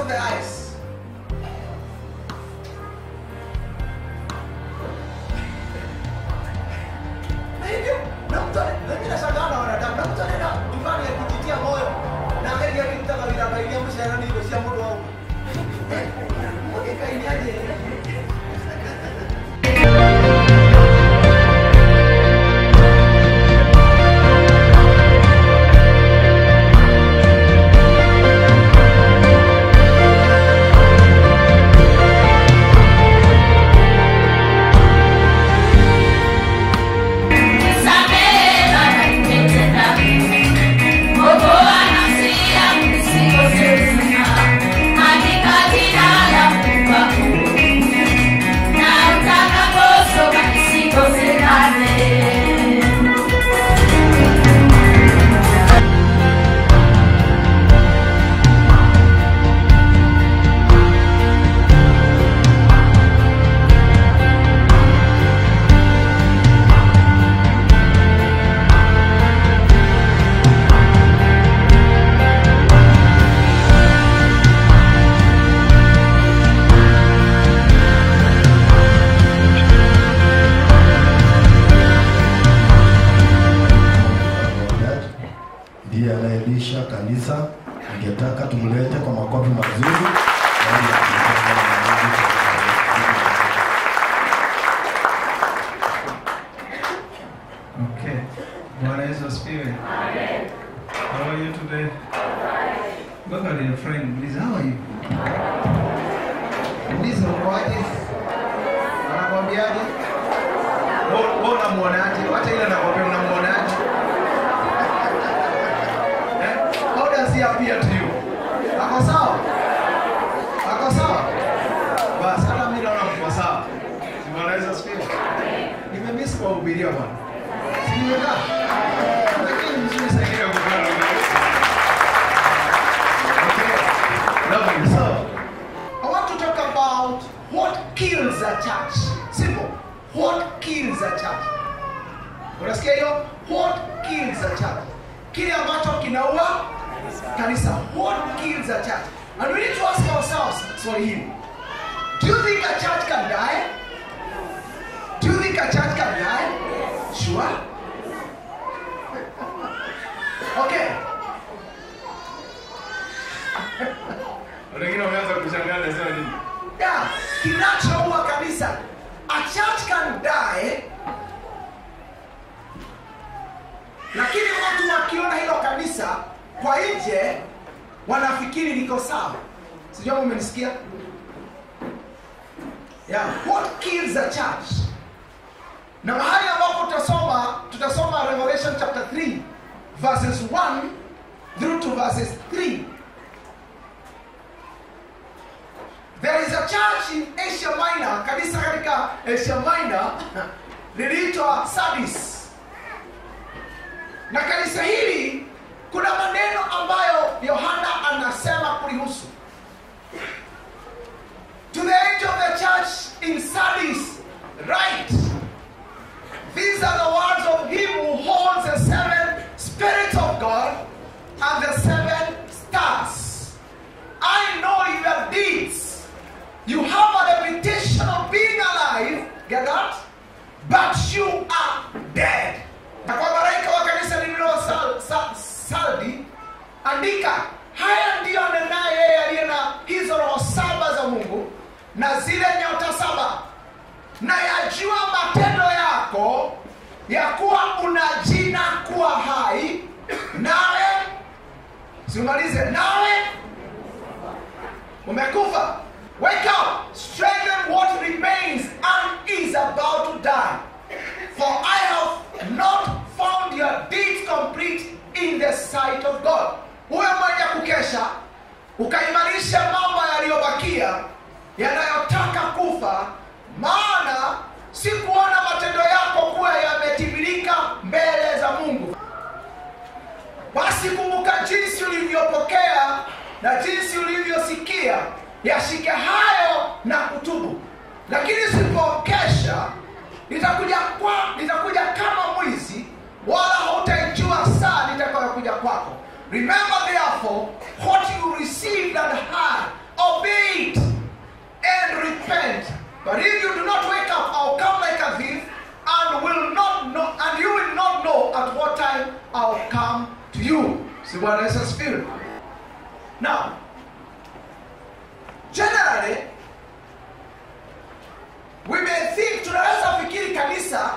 of the eyes. Anayelisha kanisa, ningetaka tumlete kwa makofi mazuri. Okay. Bwana Yesu asifiwe. Amen. How are you today? Look at your friend, please. How are you? Please, mkoaje? Anakwambiaje? Mbona muonaje? Wacha ile anakwambia unamuonaje? How does he appear to you? Ako sawa? Ako sawa? Basi hata mimi naona mko sawa. Bwana Yesu asifiwe. Nimemiss kwa ubiria bwana. Siweka. Lakini mzuri sana ile kubana. Okay. Lovely. So, I want to talk about what kills a church. Simple. What kills a church? Unasikia hiyo? What kills a church? Kile ambacho kinaua kanisa. What kills a church? And we need to ask ourselves, Swahili, do you think a church can die? Do you think a church can die? Sure. Okay. Wengine wameanza kushangaa na sema nini? Yeah, kinachoua kanisa. A church can die. Lakini watu wakiona hilo kanisa kwa nje wanafikiri liko sawa. Sijui kama umenisikia? Yeah, what kills a church? Na mahali ambapo tutasoma Revelation chapter 3 verses 1 through to verses 3. There is a church in Asia Minor, kanisa katika Asia Minor liliitwa Sardis. Na kanisa hili kuna maneno ambayo Yohana anasema kulihusu. To the angel of the church in Sardis, write, these are the words of him who holds the 7 spirits of God and the 7 stars. I know your deeds. You have a reputation of being alive, get that? But you are dead. Na kwa malaika wa kanisa lililo Sardi, andika, haya ndiyo anenaye yeye aliye na hizo roho 7 za Mungu na zile nyota 7. Na yajua matendo yako, ya kuwa una jina kuwa hai, nawe simalize, nawe umekufa. Wake up, strengthen what remains and is about to die. For I have not found your deeds complete in the sight of God. Uwe mwenye kukesha, ukaimarisha mambo yaliyobakia, yanayotaka kufa, maana sikuona matendo yako kuwa yametimilika mbele za Mungu. Basi kumbuka jinsi ulivyopokea na jinsi ulivyosikia, yashike hayo na kutubu. Lakini usipokesha, nitakuja kama mwizi, wala hutaijua saa nitakayokuja kwako. Remember therefore what you received and heard at what time I'll come to you. See what is the Spirit. Now, generally, we may think, tunaweza fikiri kanisa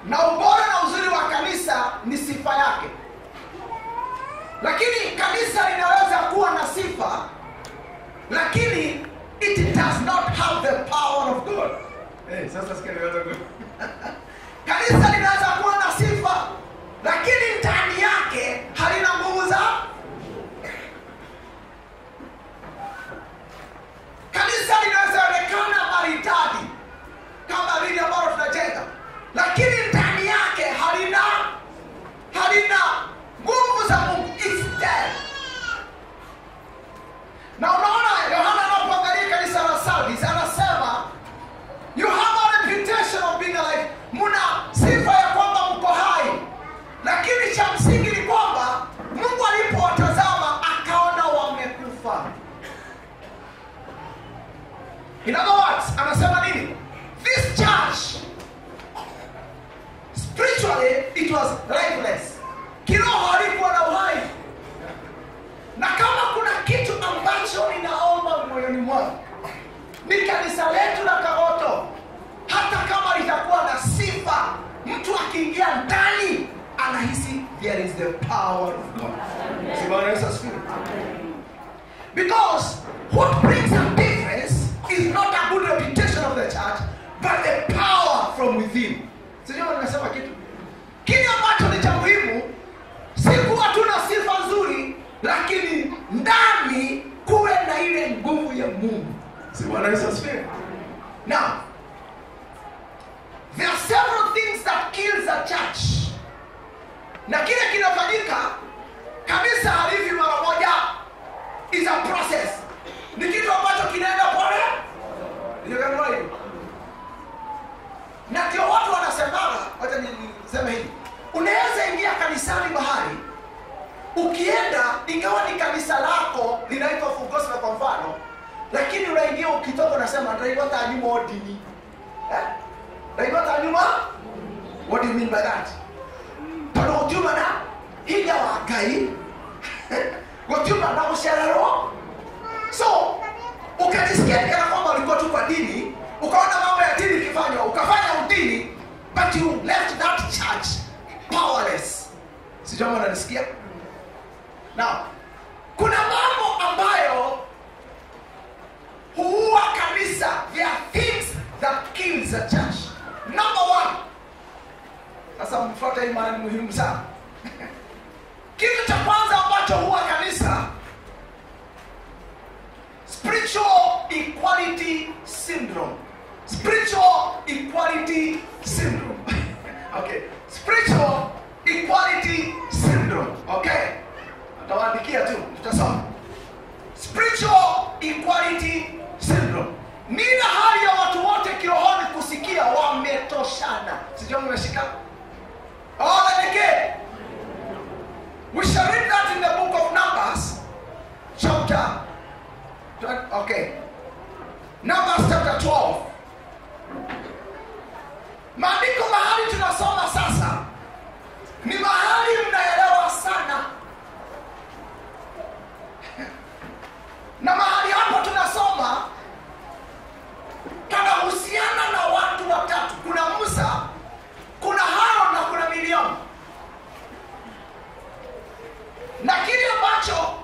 na ubora na uzuri wa kanisa ni sifa yake. Lakini kanisa linaweza kuwa na sifa, lakini it does not have the power of God. Sasa sikia niweza kanisa linaweza kuwa na sifa, lakini ndani yake halina nguvu za kanisa. Linaweza onekana maridadi kama vile ambavyo tunajenga, lakini ndani yake halina nguvu za Mungu. It's dead. Na unaona Yohana anapoangalia kanisa la Sardis anasema, you have a reputation of being alive. Muna sifa ya kwamba mko hai, lakini cha msingi ni kwamba Mungu alipowatazama akaona wamekufa. In other words, anasema nini? This church, spiritually it was lifeless. Kiroho halikuwa na uhai. Na kama kuna kitu ambacho ninaomba moyoni mwangu, ni kanisa letu la Kagoto, hata kama litakuwa na sifa, mtu akiingia ndani anahisi there is the power of God. Because what brings a difference is not a good reputation of the church, but the power from within. Sijui nimesema kitu. Kile ambacho ni cha muhimu si kuwa tuna sifa nzuri, lakini ndani kuwe na ile nguvu ya Mungu. Si Bwana Yesu asifiwe. Now, there are several things that kills a church. Na kile kinafanyika kanisa halivi mara moja. Is a process. Ni kitu ambacho kinaenda pole. Ndio kama hivyo. Na ndio watu wanasemaga, wacha niseme hivi. Unaweza ingia kanisani mahali, ukienda ingawa ni kanisa lako linaitwa Full Gospel kwa mfano, lakini unaingia ukitoka unasema ndio nyuma odini. Ndio nyuma? What do you mean by that? Pano utuma na hija wa gai. Utuma na usherero. So, ukajisikia kana kwamba ulikuwa tu kwa dini, ukaona mambo ya dini kifanywa, ukafanya udini, but you left that church powerless. Sijui kama unanisikia? Now, kuna mambo ambayo huua kanisa. There are things that kills a church. Number one. Sasa mfuate hii maana ni muhimu sana. Kitu cha kwanza ambacho huua kanisa, spiritual equality syndrome. Spiritual equality syndrome. Okay. Spiritual equality syndrome. Okay. Atawaandikia tu, tutasoma. Spiritual equality syndrome. Nina hali ya watu wote kirohoni kusikia wametoshana. Sijui mmeshika? Again. We shall read that in the book of Numbers, chapter 12. Numbers chapter 12. Maandiko mahali tunasoma sasa ni mahali mnaelewa sana. Na mahali hapo tunasoma kanahusiana na watu watatu. Kuna Musa, kuna Harun na kuna Miriam. Na kile ambacho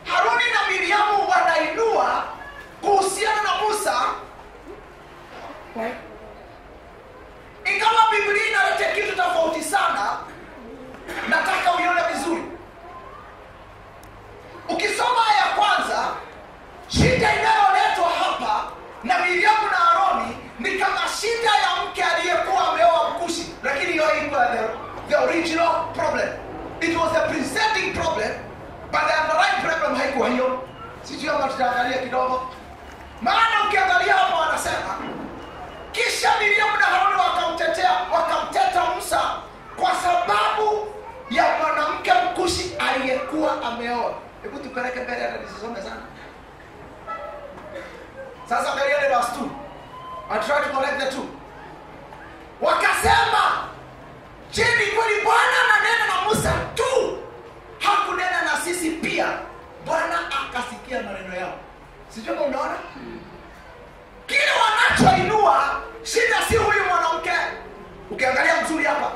Haruni na Miriamu wanainua kuhusiana na Musa, ingawa Biblia inaleta kitu tofauti sana, nataka uione vizuri. Ukisoma ya kwanza, shida inayoletwa hapa na Miriamu na Haruni ni kama shida ya mke aliyekuwa ameoa Mkushi, lakini hiyo ilikuwa the original problem. It was a presenting problem, but the underlying problem haikuwa hiyo. Sijui kama tutaangalia kidogo. Maana ukiangalia hapa wanasema, kisha Miriamu na Haruni wakamteta Musa kwa sababu ya mwanamke Mkushi aliyekuwa ameoa. Hebu tupeleke mbele hata nisisome sana. Sasa angalia verse 2. I try to connect the two. Wakasema, je, ni kweli Bwana ananena na Musa tu, hakunena na sisi pia? Bwana akasikia maneno yao. Sijui kama unaona kile wanachoinua. Shida si huyu mwanamke. Ukiangalia mzuri hapa,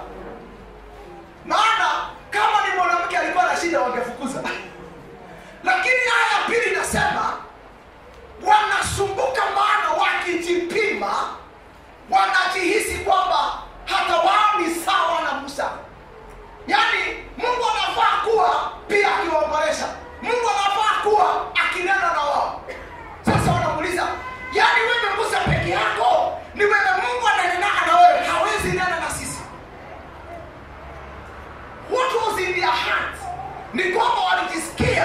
maana kama ni mwanamke alikuwa na shida wangefukuza. Lakini aya ya pili inasema wanasumbuka, maana wakijipima wanajihisi kwamba hata wao ni sawa na Musa. Yaani Mungu anafaa kuwa pia akiwaongelesha, Mungu anafaa kuwa akinena na wao. Sasa wanamuuliza, yaani wewe Musa peke yako? Ni wewe Mungu ananena na wewe, hawezi nena na sisi? What was in their heart? Ni kwamba walijisikia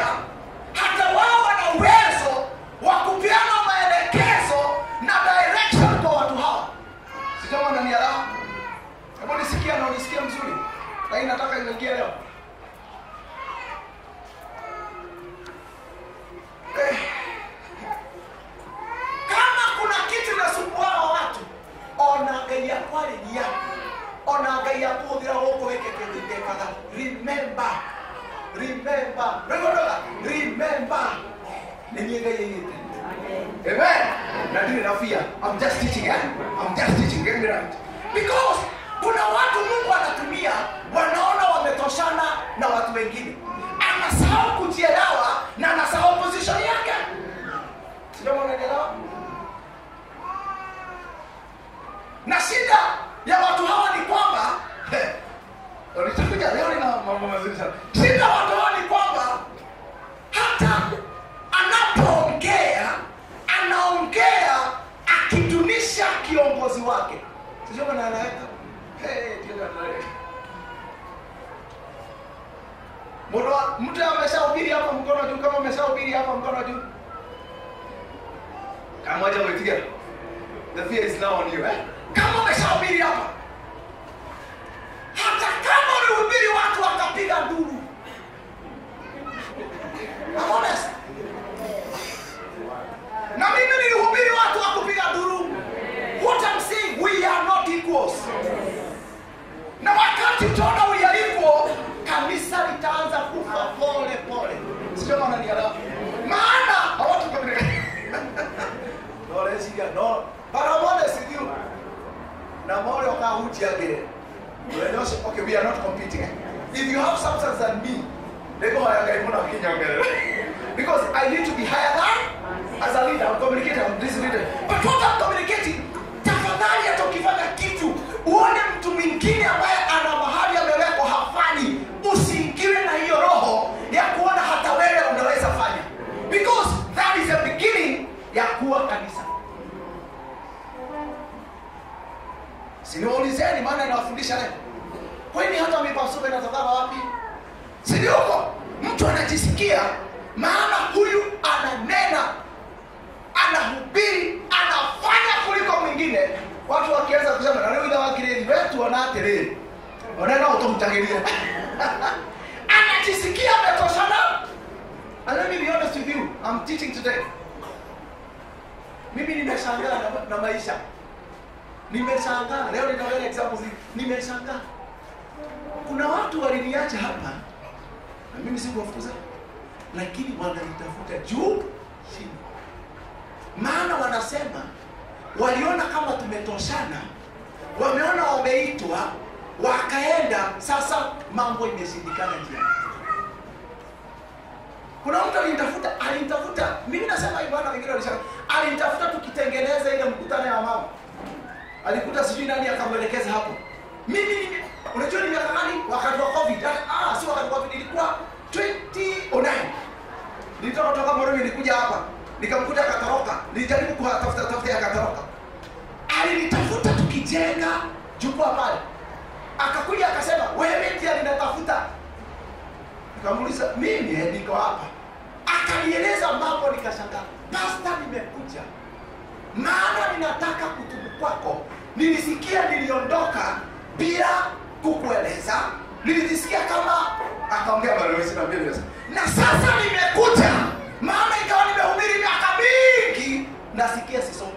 hata wao wana uwezo wa kupeana maelekezo na direction kwa watu hawa. Sijui kama unanielewa. Hebu nisikia na unisikie mzuri. Na nataka iingie leo. Kama kuna kitu kinasumbua watu, onangalia kwa ria. Onangalia kuthira huko weke kidekaga. Remember. Niniga yeye. Amen. Nadini na fear. I'm just teaching. Get me right. Because kuna watu Mungu anatumia wanaona wametoshana na watu wengine. Anasahau kujielewa na anasahau position yake. Sio mnaelewa? Na shida ya watu hawa ni kwamba walitakuja leo na mambo mazuri sana. Shida watu hawa ni kwamba hata anaongea akidunisha kiongozi wake. Sio kama anaeleweka. Mtu ameshahubiri hapa mkono juu, kama ameshahubiri hapa mkono juu. Kama moja mtiga. The fear is now on you, eh? Kama ameshahubiri hapa. Hata kama ulihubiri watu wakapiga nduru. I'm honest. Na mimi nilihubiri watu wakupiga nduru. What I'm saying, we are not equals. Na wakati utaona we are equal, kanisa litaanza kufa pole pole. Sio maana ni ala. Maana hawatu kabisa. No, let's get no. But I'm honest with you. Na mole wakahuti again. Okay, we are not competing. If you have substance than me, they go higher than me. Because I need to be higher than as a leader. I'm communicating, I'm this leader. But what I'm communicating, tafadhali hata ukifanya kitu uone mtu mwingine ambaye ana mahali amewekwa hafanyi, usiingiwe na hiyo roho ya kuona hata wewe unaweza fanya. Because that is the beginning ya kuwa kanisa. Siniulizeni maana ninawafundisha leo. Kwani hata mipasuko inatoka wapi? Si ndio huko? Mtu anajisikia maana huyu ananena, anahubiri, anafanya kuliko mwingine. Watu wakianza kusema na leo ida wakireli wetu wanatereli. Wanaenda utomtagilia. Anajisikia ametoshana. And let me be honest with you, I'm teaching today. Mimi nimeshangaa na maisha. Nimeshangaa. Leo ninaona examples. Nimeshangaa. Kuna watu waliniacha hapa na mimi sikuwafukuza, lakini wananitafuta juu chini. Maana wanasema waliona kama tumetoshana, wameona wameitwa, wakaenda, sasa mambo imeshindikana njia. Kuna mtu alinitafuta, mimi nasema hivi, bwana wengine walisema alinitafuta tukitengeneza ile mkutano ya mama. Alikuta sijui nani akamwelekeza hapo. Mimi unajua ni miaka gani? Wakati wa COVID. Sio wakati wa COVID, ilikuwa 2009. Nilitoka Morogoro nilikuja hapa. Nikamkuta akatoroka. Nilijaribu kutafuta akatoroka. Alinitafuta tukijenga jukwaa pale. Akakuja akasema, "Wewe ndiye ninatafuta." Nikamuuliza, "Mimi niko hapa." Akanieleza mambo, nikashangaa. "Pastor, nimekuja. Maana ninataka kutubu kwako. Nilisikia niliondoka bila kukueleza. Nilijisikia kama," akaongea maneno sina mbele sasa. "Na sasa nimekuja. Maana ikawa nimehubiri miaka mingi, nasikia sisongi."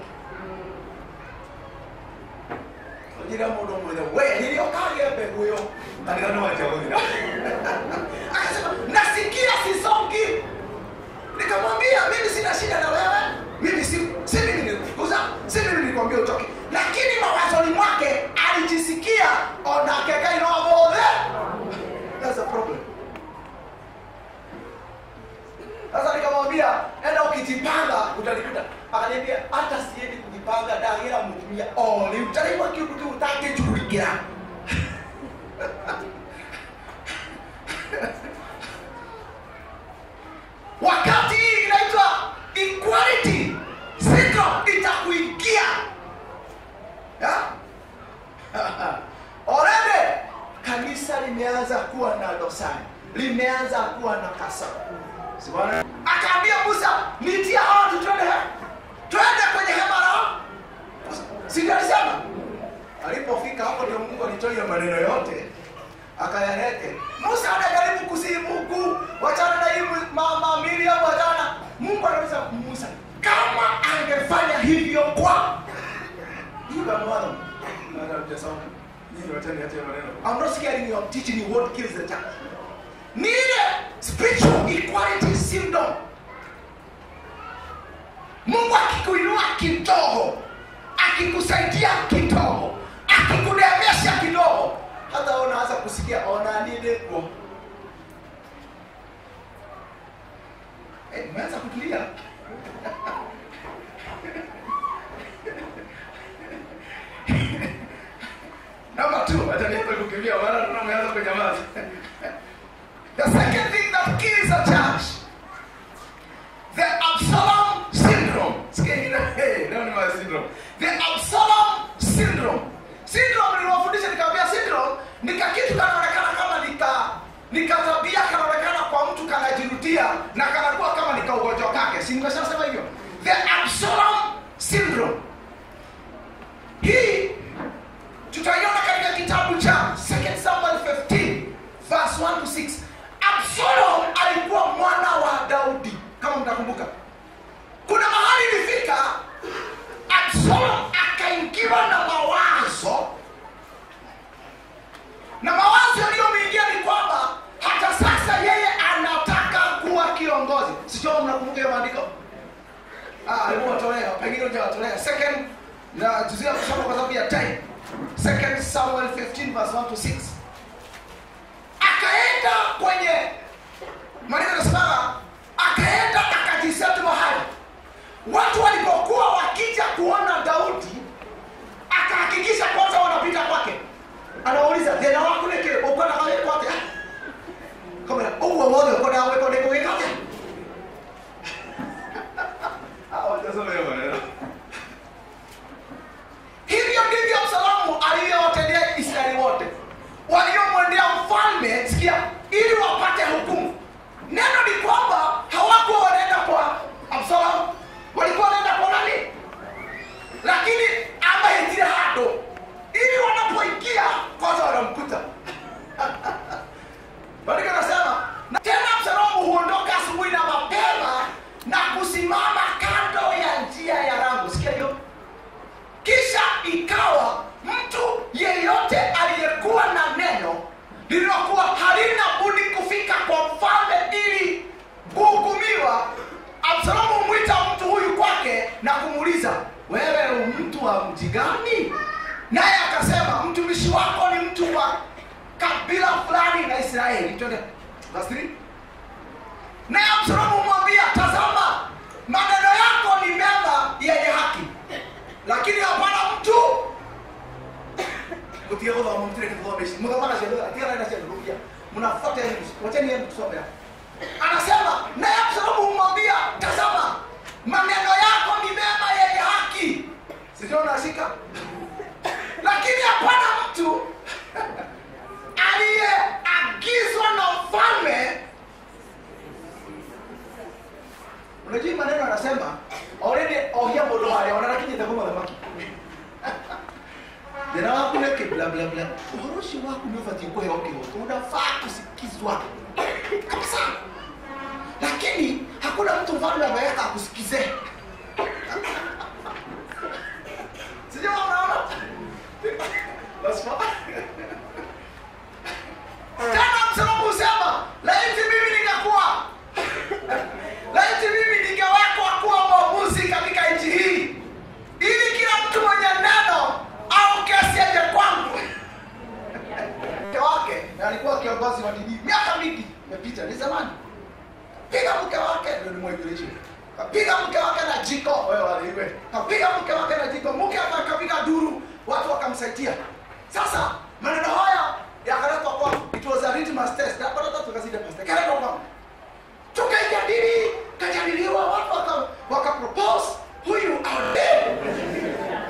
kila mundu mwithe we nilio kage mbegu yo kanisa no achaguthira akasema nasikia sisongi. Nikamwambia mimi sina shida na wewe, mimi si mimi nilikufukuza, si mimi nilikwambia utoke, lakini mawazoni mwake alijisikia onakeka inobothe. That's a problem. Sasa nikamwambia enda ukijipanga utalikuta. Akaniambia hata siendi kujipanga dagira mtumia oli utalikuwa kitu utake kuligira. Wakati inaitwa equality syndrome itakuingia. Already kanisa limeanza kuwa na dosari, limeanza kuwa na kasoro. Siwana akaambia Musa, nitia hao twende kwenye hema lao. Sio alisema. Alipofika hapo ndio Mungu alitoa maneno yote akayalete. Musa anajaribu kusimuku, wachana na hii mama Miriam wachana. Mungu anaweza Musa kama angefanya hivyo kwa hiyo mwana. I'm not scaring you, I'm teaching you what kills the church. Need spiritual equality syndrome. Mungu akikuinua kidogo, akikusaidia kidogo, akikulemesha kidogo, hata unaanza kusikia ona nini kwa. Umeanza kutulia. Number 2, hata nipo kukimbia wala tunaanza kunyamaza. The second thing that kills a church, the Absalom syndrome. Syndrome. The Absalom syndrome. Syndrome niliwafundisha nikamwambia syndrome ni kitu kanaonekana kama tabia kanaonekana kwa mtu kanajirudia na kanakuwa kama ugonjwa kake. Si nimeshasema hivyo? The Absalom syndrome. Hii tutaiona katika kitabu cha 2 Samuel 15 verse 1 to 6. Absalom alikuwa mwana wa Daudi kama mtakumbuka. Kuna mahali ilifika Absalom akaingiwa na mawazo. Na mawazo yaliyomwingia ni kwamba hata sasa yeye anataka kuwa kiongozi. Sio mnakumbuka hiyo maandiko? Alipotolea, pengine hujatolea. Second na tuzia kusoma kwa sababu ya time. 2 Samuel 15 verse 1 to 6. Akaenda kwenye maneno yanasema akaenda akajisatu mahali. Watu walipokuwa wakija kuona Daudi akahakikisha kwanza wanapita kwake. Anauliza, "Tena wako neke uko na kale kwake?" Kama uwe mmoja uko na wewe kwa neke kwake. Hivyo ndivyo Absalomu aliyowatendea Israeli wote. Waliomwendea mfalme, sikia, ili wapate hukumu. Neno ni kwamba hawakuwa wanaenda kwa Absalomu, walikuwa wanaenda kwa nani? Lakini ama injili hado, ili wanapoingia kwanza wanamkuta. Bali kanasema, na tena Absalomu huondoka asubuhi na mapema na kusimama kando ya njia ya Ramu. Sikia hiyo? Kisha ikawa mtu yeyote aliyekuwa na neno lililokuwa halina budi kufika kwa mfalme ili kuhukumiwa, Absalomu mwita mtu huyu kwake na kumuuliza, "Wewe mtu wa mji gani?" Naye akasema, "Mtumishi wako ni mtu wa kabila fulani na Israeli." Twende verse 3. Naye Absalomu mwambia, "Tazama, maneno yako ni mema yenye haki, lakini hapana mtu kutia kwa mtire kwa beshi. Mnaona sheria, atia na sheria. Mnafuata hiyo. Wacheni yeye kusoma. Anasema, naye Absalomu humwambia, "Tazama, maneno yako ni mema yenye haki." Sio unashika? Lakini hapana mtu aliyeagizwa na mfalme. Unajua maneno anasema, already ohia bodo hali wanataka kitakuwa dhamaki. Jana wako neke bla bla bla. Uhoroshi wako ni ufati kwa hiyo unafaa kusikizwa. Kabisa. Lakini hakuna mtu mfalme ambaye atakusikize. Sijui unaona? kapiga mke wake na jiko, mke akapiga duru, watu wakamsaidia. Sasa maneno haya yakaletwa kwa, it was a litmus test, na baada tukazidi pastor kaletwa kwa, kajadiliwa, watu wakapropose huyu awe.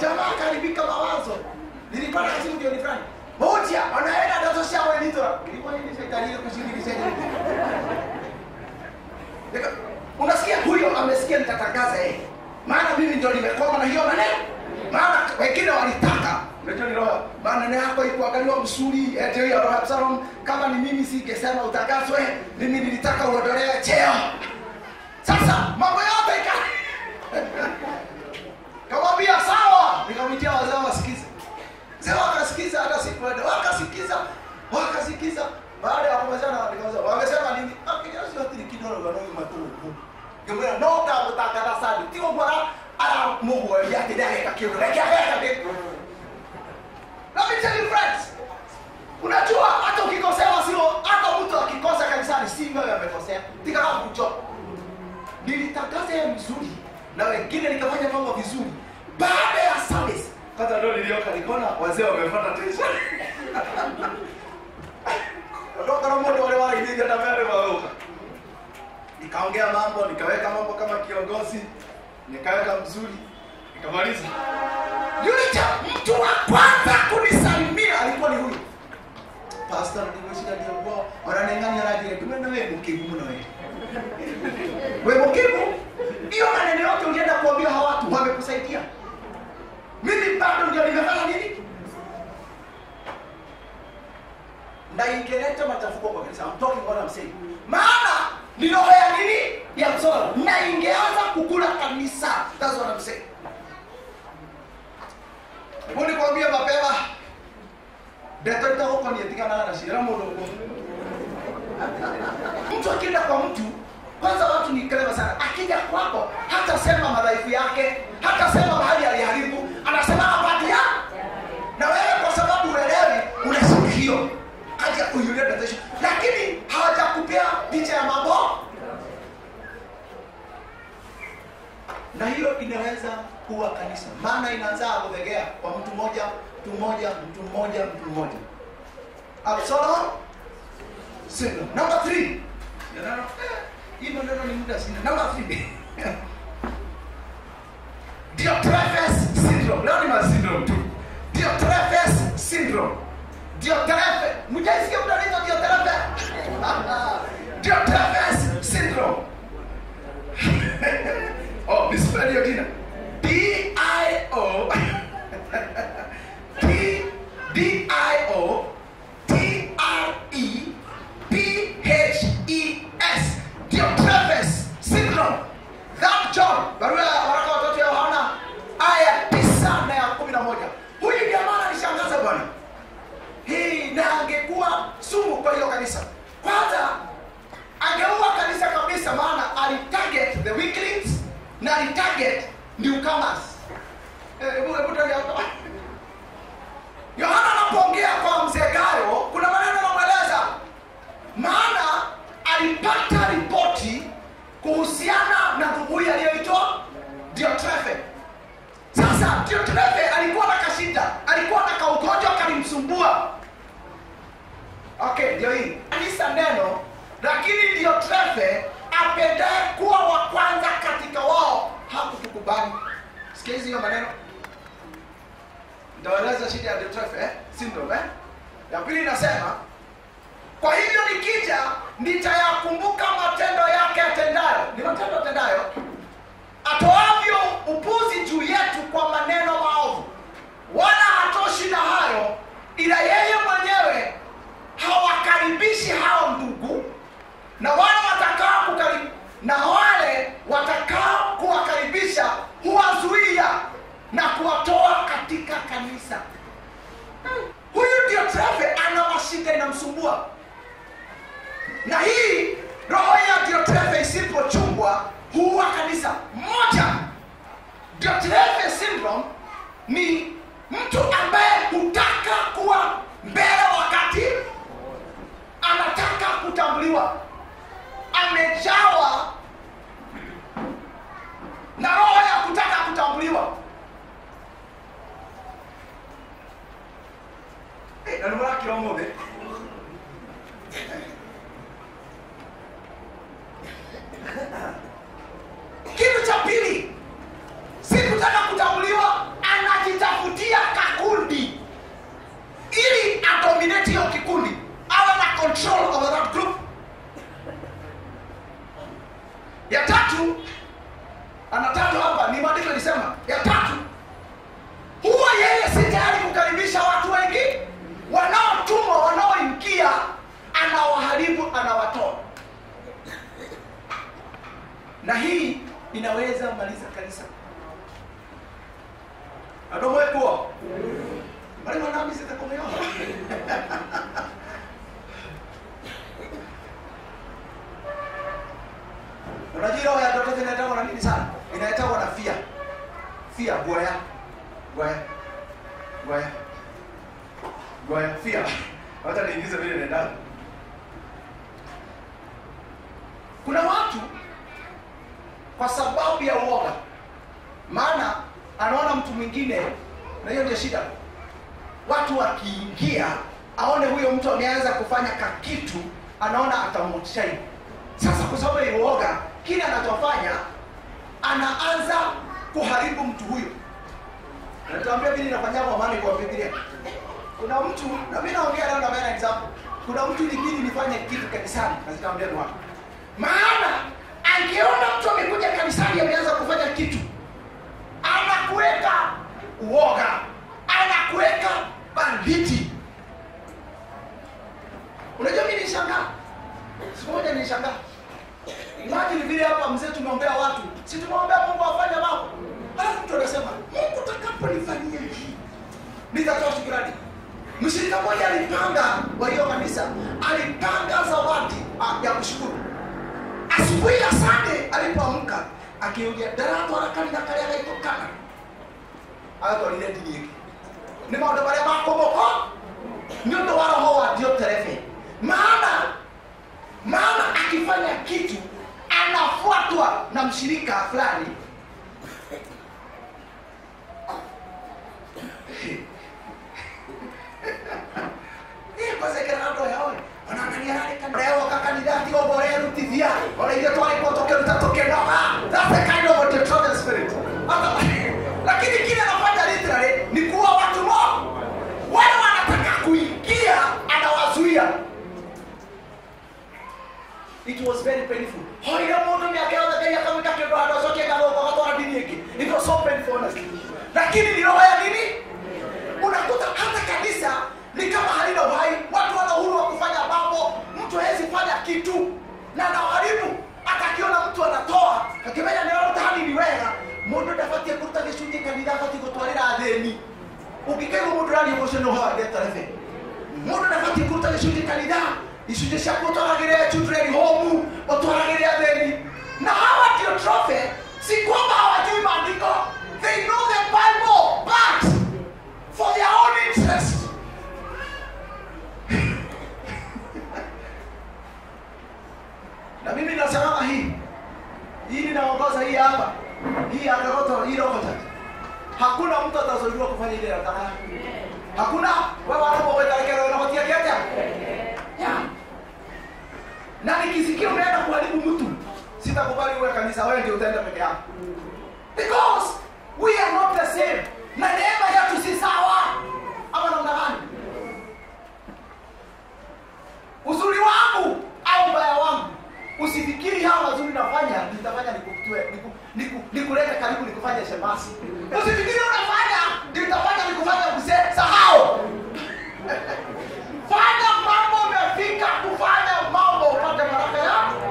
Jamaa karibika mawazo, nilipata simu ndio nifanye moja, wanaenda ndoto shawe nito. Ilikuwa nini shetani kushiriki shetani? Unasikia huyo amesikia nitatangaza yeye. Maana mimi ndio nimekoma na hiyo maneno. Maana wengine walitaka. Unajua ni roho. Maana yako iko angaliwa msuri, ndio ya roho Absalom. Kama ni mimi singesema utangazwe, mimi nilitaka uondolewe cheo. Sasa mambo yote kamwambia sawa, nikamwitia wazee wasikize. Sasa wakasikiza, hata sikwenda, wakasikiza. Baada ya kumalizana nikauza, wamesema nini? Akija sio tili kidogo wanao maturu. Ndio no ka mtakata sana. Tio bora ala Mungu yake ndiye kakio. Let me tell you friends. Unajua hata ukikosewa sio, hata mtu akikosa kanisani si wewe amekosea. Tika kucho. Nilitangaza ya mzuri na wengine nikafanya mambo vizuri. Baada ya service, kwanza ndio nilioka nikona wazee wamefuata tension. Ndio kama mmoja wale wale ndio na mbele waoka. Nikaongea mambo, nikaweka mambo kama kiongozi, nikaweka mzuri, nikamaliza. Yule mtu wa kwanza kunisalimia alikuwa ni huyu. Pastor nimeshika ndio kwa wananengania radio, tumeenda wewe mkimu na wewe. Wewe mkimu? Hiyo maneno yote ulienda kuambia hawa watu wamekusaidia. Mimi bado ndio nimefanya nini? Na ingeleta machafuko kwa kanisa. I'm talking what I'm saying. Maana ni roho ya nini? Ya msoro. Na ingeanza kukula kanisa. That's what I'm saying. Mbona kuambia mapema? Data ita huko ni etikana na shira mdogo. Mtu akienda kwa mtu, kwanza watu ni kelele sana. Akija kwako hata sema madhaifu yake, hata sema mahali aliharibu, anasema habari ya. Na wewe kwa sababu uelewi unasikio. Haja kuyulia datation. Lakini hawajakupea picha ya mambo. Na hiyo inaweza kuwa kanisa. Maana inaanza kudegea kwa mtu mmoja, mtu mmoja. Absalom syndrome. Number 3. Hii ndio ni muda sina. Number 3. Diotrephes syndrome. Leo ni ma syndrome tu. Diotrephes syndrome. Diotrephes. Mjaisikia mtu anaitwa Diotrephes? Diotrephes syndrome. Oh, this spell your dinner. Diotrephes. Diotrephes syndrome. That John, barua waraka watoto ya Yohana aya 9 na ya 11. Huyu jamaa alishangaza bwana. Hii na angekuwa sumu kwa hiyo kanisa. Kwanza angeua kanisa kabisa, maana alitarget the weaklings na alitarget newcomers. Hebu tani hapa. Yohana anapoongea kwa mzee Gayo, kuna maneno anamweleza. Maana alipata ripoti kuhusiana na ndugu aliyeitwa Diotrephes. Sasa Diotrephes alikuwa na kashinda, alikuwa na kaugonjwa kalimsumbua. Okay, ndio hii. Kanisa neno, lakini Diotrephes apendaye kuwa wa kwanza katika wao hakukubali. Sikia hiyo maneno. Ndaeleza shida ya Diotrephes syndrome. Ya pili nasema, kwa hivyo nikija nitayakumbuka matendo yake atendayo. Ni matendo atendayo. Atoavyo upuzi juu yetu kwa maneno maovu. Wala hatoshi na hayo, ila yeye mwenyewe hawakaribishi hao ndugu, na wale watakao kuwakaribisha huwazuia na kuwatoa katika kanisa. Huyu Diotrephes ana mashida inamsumbua. Na hii roho ya Diotrephes isipochungwa huwa kanisa. Moja, Diotrephes syndrome ni mtu ambaye hutaka kuwa mbele wakati anataka kutambuliwa. Amejawa na roho ya kutaka kutambuliwa. Na ndio maana kila mmoja kitu cha pili, si kutaka kutambuliwa, anajitafutia kakundi ili adominate hiyo kikundi, awe na control over that group. Ya tatu, anatatu hapa ni maandiko yanasema, ya tatu, huwa yeye si tayari kukaribisha watu wengi wanaotumwa, wanaoingia, anawaharibu, anawatoa. Na hii inaweza maliza kanisa. Adomo eko. Bali wanami sitakomeona. Unajua roho ya ndoto inaitwa na nini sana? Inaitwa na fear. Fear, goya. Goya, fear. Hata niingize vile nenda. Kuna watu kwa sababu ya uoga, maana anaona mtu mwingine, na hiyo ndio shida. Watu wakiingia, aone huyo mtu ameanza kufanya kitu, anaona atammotisha. Sasa kwa sababu ya uoga, kile anachofanya, anaanza kuharibu mtu huyo. Natuambia vile nafanya kwa maana kwa Biblia. Kuna mtu, na mimi naongea leo na maana example. Kuna mtu ilibidi nifanye kitu kanisani, na sitaambia ni wapi. Maana angeona mtu amekuja kanisani ameanza kufanya kitu, anakuweka uoga, anakuweka banditi. Unajua mimi nishangaa. Siku moja nishangaa. Imagine vile hapa mzee tumeombea watu. Si tumeombea Mungu afanye mambo. Halafu mtu anasema, Mungu utakaponifanyia hii, nitatoa shukrani. Mshirika mmoja alipanga wa hiyo kanisa, alipanga zawadi ya kushukuru. Asubuhi ya Sunday alipoamka, akiuja darato harakani na kale akaitokana. Hapo ile dini. Ni mambo bale makoboko. Ndio wala hoa ndio terefe. Maana akifanya kitu anafuatwa na mshirika fulani. Kwa sababu yao wanaangalia nani kama leo kandidati wa bora rutivia wala ile tu alipotoka utatokea na that's the kind of a trouble spirit. Lakini kile anafanya literally ni kuwa watu wale wanataka kuingia, anawazuia. It was very painful. Hoya moto miakaanza kaya kama kakendo hata soke kama kwa watu wa dini yake. It was so painful honestly. Lakini ni roho ya nini? Unakuta hata kanisa ni kama halina uhai. Watu wana uhuru wa kufanya mambo. Mtu hawezi fanya kitu na anaharibu. Atakiona mtu anatoa, akimenya ni watu hali ni wega. Mundu ndafatie kuruta gicunje kanitha afati gutwarira atheni. Ukikego mundu rali emotional hawa get tarefe. Mundu ndafatie kuruta gicunje kanitha. Icunje cia gutwaragire children home, gutwaragire atheni. Na hawa ndio trophy. Si kwamba hawajui maandiko. They know the Bible, but for their own interest. Na mimi nasema hii ninaongoza hii hapa. Hii akaroto hii roho tatu. Hakuna mtu atazuiliwa kufanya ile nataka. Hakuna wewe unapoweka kero na hotia kiacha. Na nikisikia unaenda kuharibu mtu, sitakubali uwe kanisa, wewe ndio utaenda peke yako. Because we are not the same. Na neema yetu si sawa. Ama namna gani? Uzuri wangu au mbaya wangu, usifikiri hawa wazuri nafanya nitafanya nikulete karibu nikufanye shemasi. Usifikiri unafanya nitafanya nikufanye mzee. Sahau. Fanya mambo umefika kufanya mambo upate baraka yako.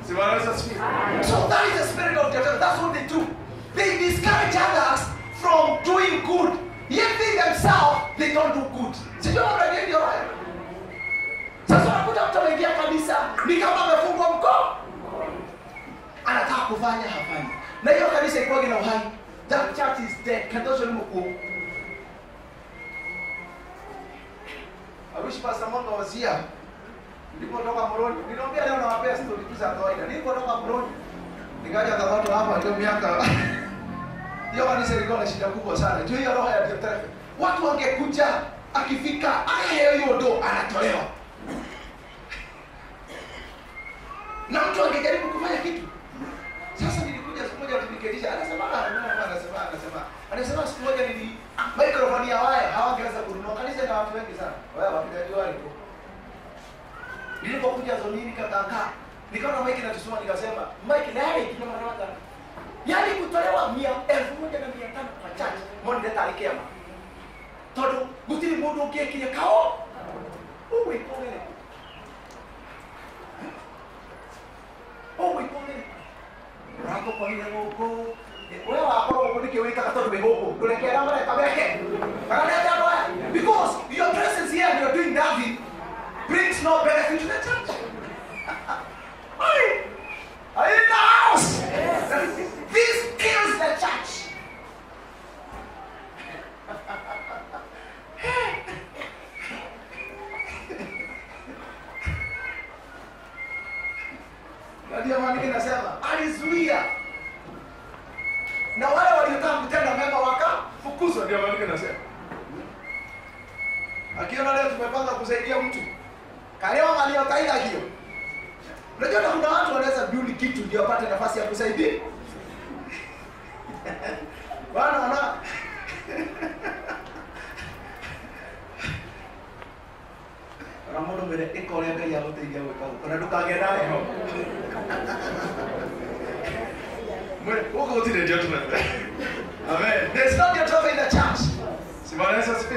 So that is the spirit of God. That's what they do. They discourage others from doing good. Yet they themselves, they don't do good. Sijui unajua ndio haya. Sasa unakuta mtu anaingia kanisa ni kama amefungwa mkono. Anataka kufanya hafanyi. Na hiyo kanisa iko na uhai. That church is dead. Kandozo ni mkuu. I wish Pastor Mondo was here. Nilipotoka Moroni. Niliambia leo nawapea story tu za kawaida. Nilipotoka Moroni. Nikaja kwa watu hapa ndio miaka hiyo kanisa ilikuwa na shida kubwa sana. Juu hiyo roho ya diotherapy. Watu wangekuja akifika hiyo ndo anatolewa. Na mtu angejaribu kufanya kitu. Sasa nilikuja siku moja tunikalisha anasema siku moja nili microphone ya waya hawangeweza kununua kanisa na watu wengi sana. Wao wapigaji wale. Nilipokuja zonini kaka nikaona mic inatusoma nikasema mic naye tunamwona yani kutolewa 1,500 kwa church monde talikema todo gutiri mundu ukiekire kao uwe kongere rako kwa nini ngoko wewe wako ukudike wika katoto begoko tulekea mara kabeke because your presence here and you're doing that brings no benefit to the church. Are you in the house? This kills the church. Ndio maana ninasema alizuia. Na wale waliotaka kutenda mema wakafukuzwa, ndio maana ninasema. Akiona leo tumepanga kusaidia mtu. Kalewa aliyokaida hiyo. Unajua kuna watu wanaweza build kitu ndio apate nafasi ya kusaidia. Bwana ana Ramono mbele ekole ngai ya guteigia gwika kuna ndukagenda heho. Mwe uko gutire ndio tunataka. Amen. There's not yet over in the church. Simama sasa sipi.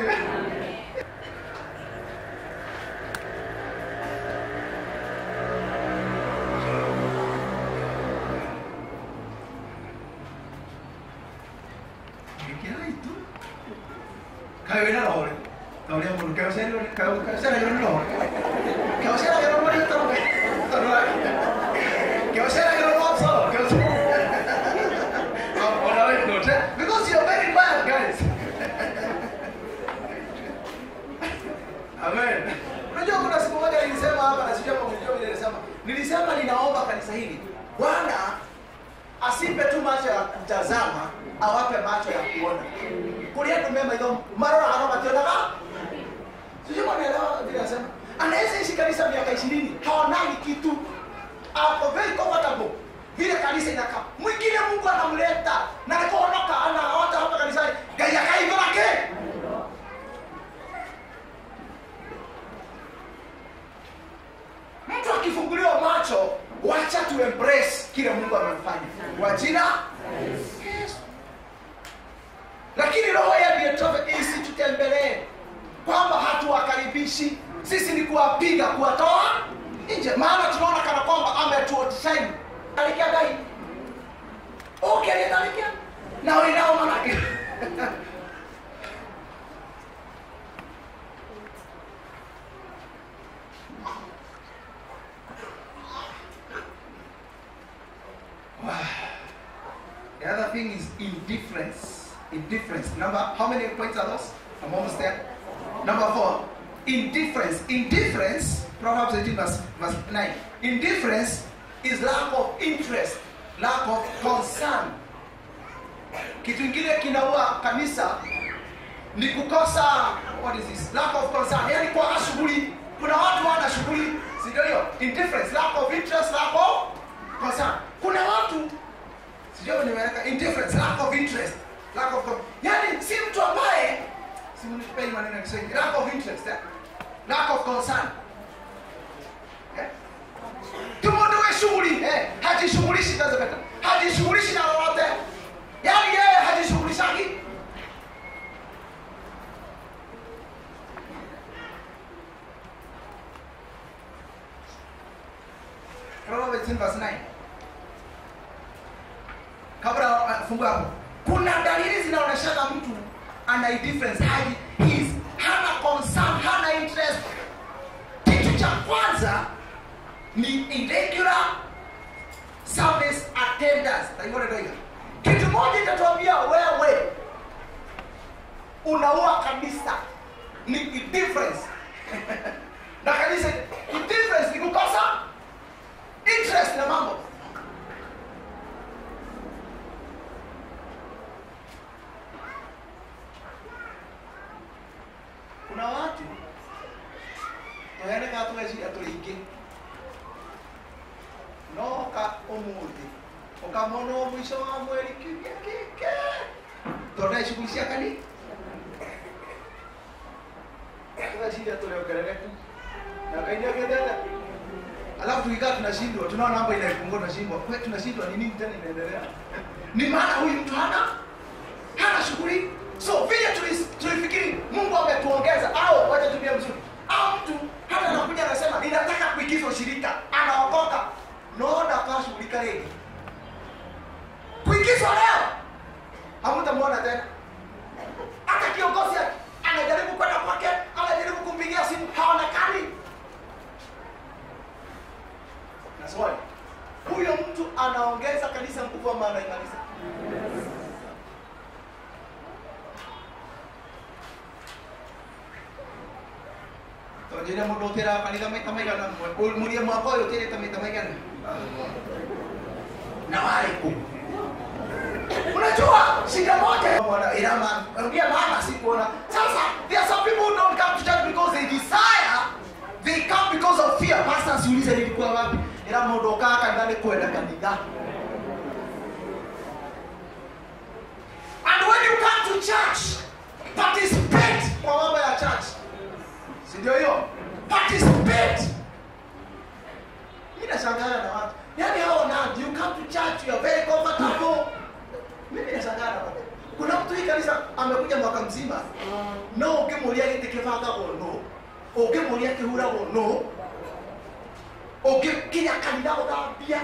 Kayo na roho. Tawali mo kayo sa ilo, kayo sa ilo no. Kayo sa ilo mo dito. Kayo sa ilo mo so. Because you're very bad, guys. Amen. Unajua kuna siku moja nilisema hapa na sijui kama mlijua nilisema. Nilisema ninaomba kanisa hili. Bwana asipe tu macho ya kutazama, awape macho ya kuona. Kulia tumema hizo mara hana mationaga. Sijui mwanaelewa vile anasema. Anaweza ishi kanisa miaka 20, haonani kitu. Hapo very comfortable. Vile kanisa inakaa. Mwingine Mungu anamleta na anaondoka anaota hapa kanisani. Gaya kaiva lake. Mtu akifunguliwa macho, wacha tu embrace kile Mungu amemfanya. Kwa jina Yesu. Lakini roho ya diotherapy isitutembelee kwamba hatuwakaribishi. Sisi ni kuwapiga, kuwatoa nje. Maana tunaona kana kwamba ametuotisha. Alikia dai. Okay, alikia. Na wewe nao manake. The other thing is indifference. Indifference. Number, how many points are those? I'm almost there. Number 4. Indifference. Indifference, Proverbs 18 verse 9. Indifference is lack of interest, lack of concern. Kitu kingine kinaua kanisa ni kukosa, what is this? Lack of concern. Yaani kwa shughuli, kuna watu wana shughuli, si ndio hiyo? Indifference, lack of interest, lack of concern. Kuna watu sijui nimeweka indifference, lack of interest, lack of yaani si mtu ambaye si mnipe maneno ya Kiswahili, lack of interest, lack of concern. Tumondoe shughuli, hajishughulishi na zote. Hajishughulishi na lolote. Yaani yeye hajishughulishaki. Proverbs 18 verse 9. Kabla fungu hapo. Kuna dalili zinaonyesha mtu ana indifference, hana concern, hana interest. Kitu cha kwanza ni irregular service attendance. Kitu moja itatuambia wewe unaua kanisa ni indifference. Na kanisa indifference ni kukosa interest na mambo. tugeci aturingi no ka umuthi ukamono mwisho wa mweri kike tona shughuli cia kani tugeci atureongerere na kaingia kedele alafu tukikaa tunashindwa tunaona namba inaipungua tunashindwa kwa tunashindwa ni nini tena inaendelea ni maana huyu mtu hana shughuli. So vile tulifikiri Mungu ametuongeza au wacha tumie mzuri au mtu hata anakuja anasema ninataka kuigiza ushirika anaokoka naona kwa shughulika leo kuigizwa leo hamtamuona tena. Hata kiongozi anajaribu kwenda kwake anajaribu kumpigia simu haonekani. Na swali huyo mtu anaongeza kanisa mkubwa maana kanisa Tujina mudotera kanisa maigana mulia mwako yote maigana na wale unajua shida moja bwana Irama rudia mama sikuona sasa there are some people who don't come to church because they desire they come because of fear. Pastor siulize nilikuwa wapi Irama ndoka ndani kwenda kanisa. And when you come to church participate kwa mambo ya church. Ndio hiyo participate. Mimi nashangaa na watu yani hao na you come to church you are very comfortable. Mimi nashangaa na watu kuna mtu hii kanisa amekuja mwaka mzima no ukimulia kiti kifaka no ukimulia kihura no ukikinya kanida udabia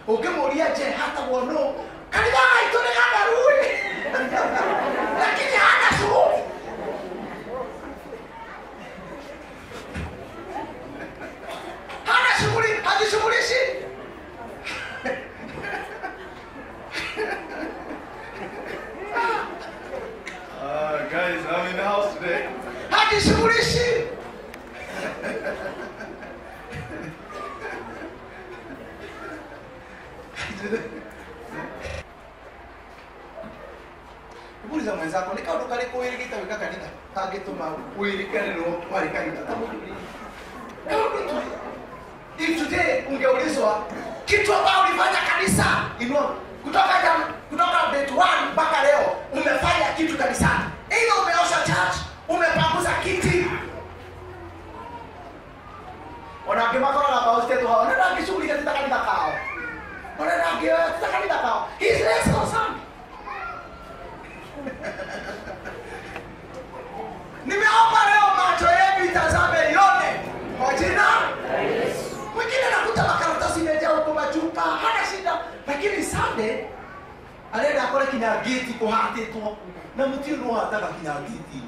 ukimulia je hata no kanida haitone kana rudi lakini hana shughuli. Hajishughulishi. Guys, I'm in the house today. Hajishughulishi. Uliza mwenzako nikaondoka liko wewe kitaweka kanisa. Kagetuma wewe kaneno wale kanisa. If today ungeulizwa kitu ambao ulifanya kanisa inua kutoka date 1 mpaka leo umefanya kitu kanisani. Ile umeosha church, umepanguza kiti. Wanasema kwa na baadhi tu hao ndio kishughuli katika kanisa kao. Wanangia katika kanisa kao. He's less concerned. Nimeomba leo macho yenu itazame yone. Kwa jina mwingine anakuta makaratasi imejaa huko machupa hana shida lakini Sunday anaenda kule kinageti kwa hati tu na mtu no hata kinageti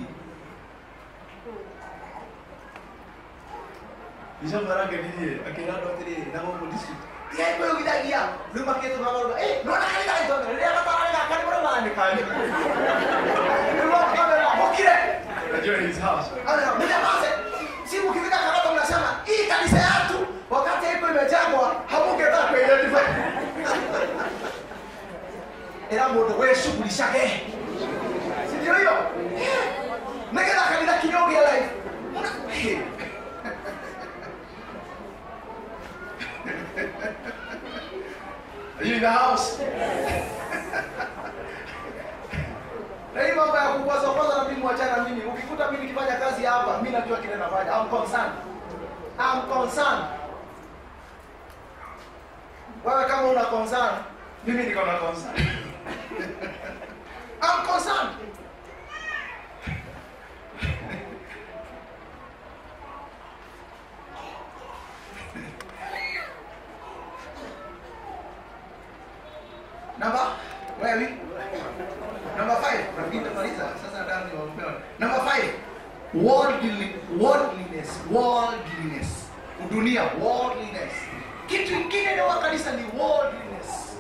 hizo maranga nini akirado tele na mambo district yeye kwa gidagia luma ketu na mambo no na kali ndio ndio hata ana kali bora wani kali luma kamera mokire Najua his house. ana mimi basi si mkifika Karata mnasema hii kanisa yetu wakati hapo imejengwa hamungeta kwa identify. Era moto wewe shughuli shake. Si ndio hiyo? Nagenda kanisa kidogo ya life. Are you in the house? Na hii mambo ya kuwaza kwanza na mimi mwachana mimi. Ukikuta mimi nikifanya kazi hapa, mimi najua kile nafanya. I'm concerned. Wewe kama una concern, mimi niko na concern. I'm concerned. Number 5. Nafikiri tumaliza. Sasa nataka niwaambie. Number 5. Worldliness. Udunia, worldliness. Kitu kingine ndio kanisa ni worldliness.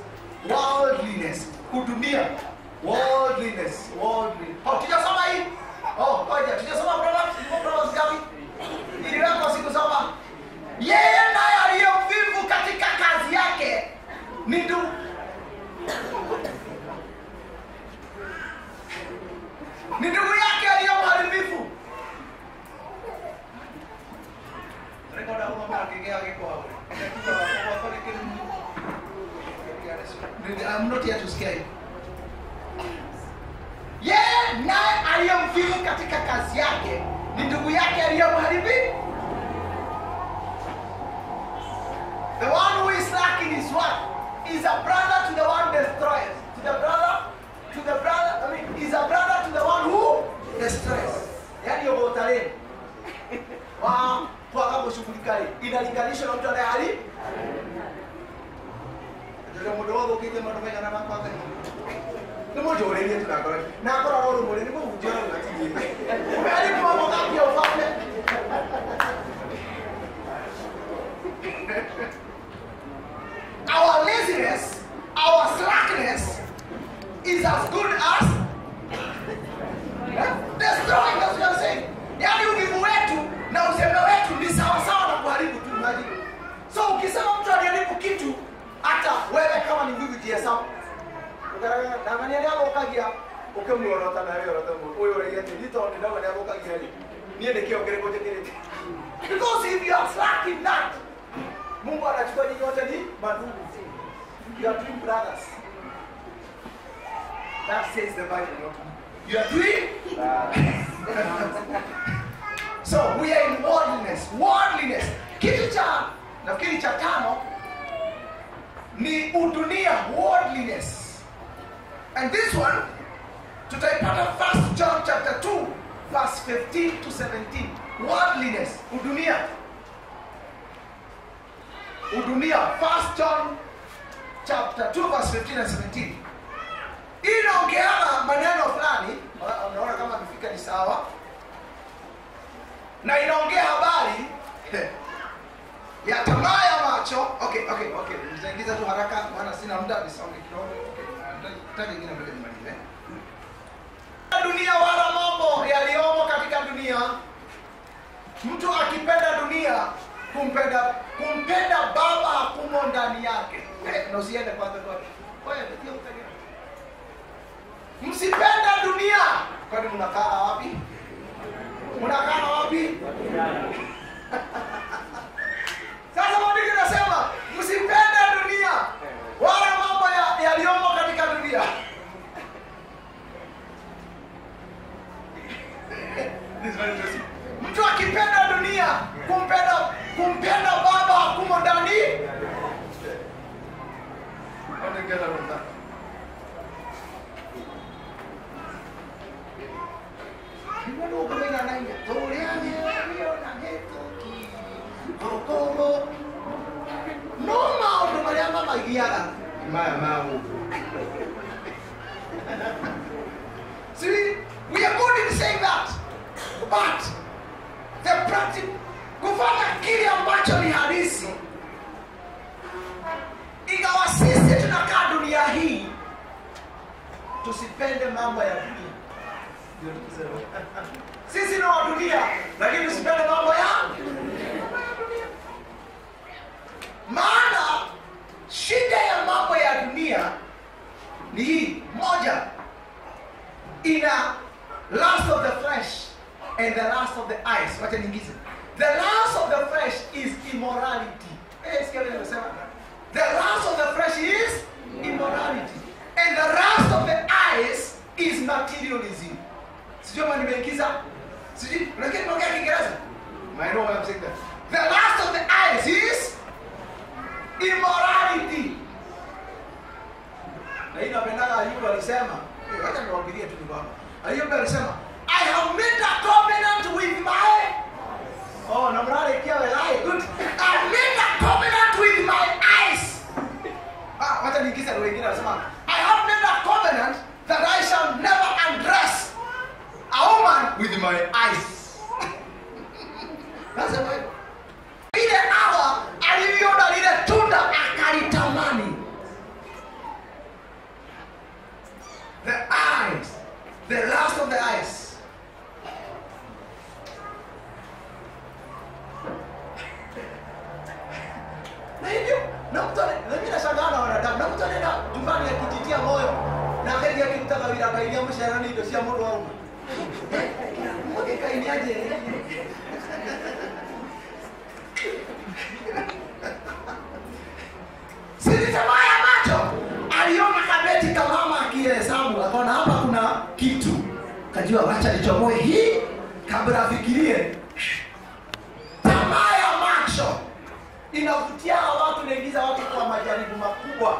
Udunia, worldliness. Tujasoma hii? Ngoja, tujasoma Proverbs gapi? Iliwekwa siku saba. Yeye naye aliye mvivu katika kazi yake ni ndugu yake aliye mharibifu. mvivu katika kazi yake ni ndugu yake aliyemharibu. The one who is lacking his work is a brother to the one destroys. Is a brother to the one who destroys. Yani yuko utaleni. Kwa kama shughulika inalinganishwa na mtu anayeharibu. Ndio mmoja wao kile mtu mwenye ana mambo yake. Ndio mmoja wale ndio tunakora. Na akora wao mmoja ni mmoja wao natiji. Umeharibu mambo ngapi ya ufalme? Our laziness, our slackness is as good as destroying, as we are saying. Yani uvivu wetu na uzembe wetu ni sawa sawa na kuharibu tu maji. So ukisema mtu aliharibu kitu, hata wewe kama ni mvivu jihesabu. Na mani yako kagia ukimwona na wewe rotamu. Wewe yeye ndio ndio ndio yako kagia ni. Niende kiongere koje kile. Because if you are slack in that, Mungu anachukua nyinyi wote ni madugu. You are twin brothers. That says the Bible. You are twin brothers. So we are in worldliness. Worldliness. Kitu cha nafikiri cha tano ni udunia, worldliness. And this one tutaipata 1 John chapter 2 verse 15 to 17. Worldliness, udunia. Udunia, 1 John chapter 2 verse 15 and 17. Inaongeana maneno fulani, unaona kama amefika ni sawa. Na inaongea habari ya tamaa ya macho. Okay. Nitaingiza tu haraka maana sina muda nisonge kidogo. Nataka nyingine mbele nimalize. Dunia wala mambo yaliomo katika dunia. Mtu akipenda dunia, kumpenda Baba hakumo ndani yake. Na usiende kwanza. Wewe ndio mtania. Msipenda dunia. Kwani mnakaa wapi? Mnakaa wapi? Sasa maandiko yanasema msipende dunia wala mambo yaliomo katika dunia. Mtu akipenda dunia, kumpenda Baba hakumo ndani. Ongeza roho. Ndio ukomena naingia. Toleane leo na geto ki. Kokoro. No maundu maria mamagiaga. Mama. See, we are good in saying that. But the practice kufanya kile ambacho ni halisi. Ingawa sisi tunakaa dunia hii, tusipende mambo ya dunia. Sisi ni wa dunia, lakini tusipende mambo ya dunia. Maana shida ya mambo ya dunia ni hii moja, ina lust of the flesh and the lust of the eyes. Wacha niingize. The lust of the flesh is immorality. The lust of the flesh is immorality. And the lust of the eyes is materialism. Sijui mimi nimeingiza. Sijui, lakini naongea Kiingereza. I know what I'm saying there. The lust of the eyes is immorality. Na hii napendanga Ayubu alisema, wacha niwaambie tu ni baba. Ayubu alisema, I have made a covenant with my namrale kia welai. Good. I made a covenant with my eyes. Wacha niingize na wengine wanasema, I have made a covenant that I shall never undress a woman with my eyes. That's the way. Ile hawa aliviona lile tunda akalitamani. The eyes, the lust of the eyes. Na hivyo, na mimi nashangaa na wanadamu. Na mtu anaenda nyumbani akijitia moyo na kile yake kitaka bila kaidia msharani ndio si moto wangu. Mmoja kainiaje? Sisi tamaa ya macho aliona kabeti kama mama akihesabu akaona hapa kuna kitu akajua wacha nichomoe hii kabla afikirie. Tamaa ya macho inavutia watu, inaingiza watu kwa majaribu makubwa.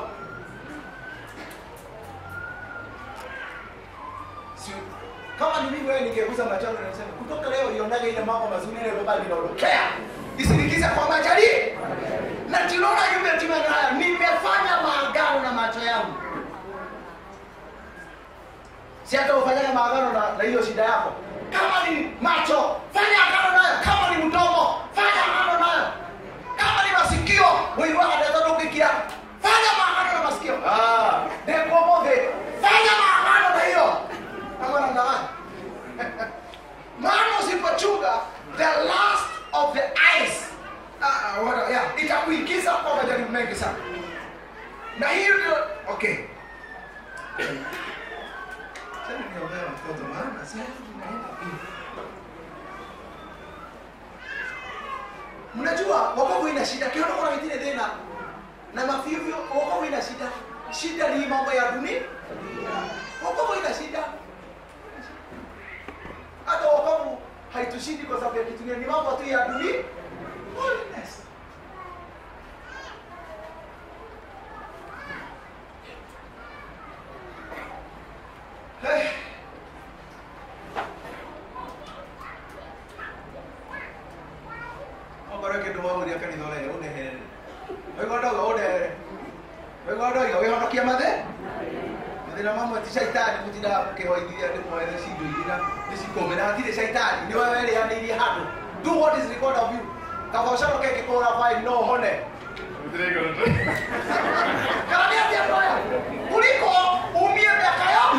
Kama ni mimi wewe ningeguza macho yangu na nisema kutoka leo ionage ile mambo mazuri ile baba linaondokea. Isinikize kwa majaribu. Na tunaona yule tumeona nimefanya maagano na macho yangu. Si hata ufanye maagano na hiyo shida yako. Kama ni macho, fanya agano nayo. Kama ni mdomo, fanya agano nayo. Kama ni masikio, wewe unataka kukikia. Fanya maagano na masikio. Ndipo move. Fanya maagano na hiyo. Kama ndani. Maana usipochunga the last of the eyes. Itakuingiza kwa majaribu mengi sana. Na hiyo okay. Sasa niongea mtoto maana sasa tunaenda hivi. Mnajua wokovu ina shida. Kiona kuna wengine tena na mafivyo wokovu ina shida. Shida ni mambo ya dunia. Wokovu ina shida. Hata wokovu haitushindi kwa sababu ya kitu ni mambo tu ya dunia. Holiness. Hey. Mbara ke doa muri akani dole one he. Oi godo ode. Oi godo yo yo nokia made. Ndio mambo ya shaitani kutida kehoidia ndio mwele shindo idira. Nisikomena kile shaitani ni wewe ile yani ile hado. Do what is required of you. Kavashano keke kora vai no hone. Karabia pia baya. Kuliko umie miaka yao.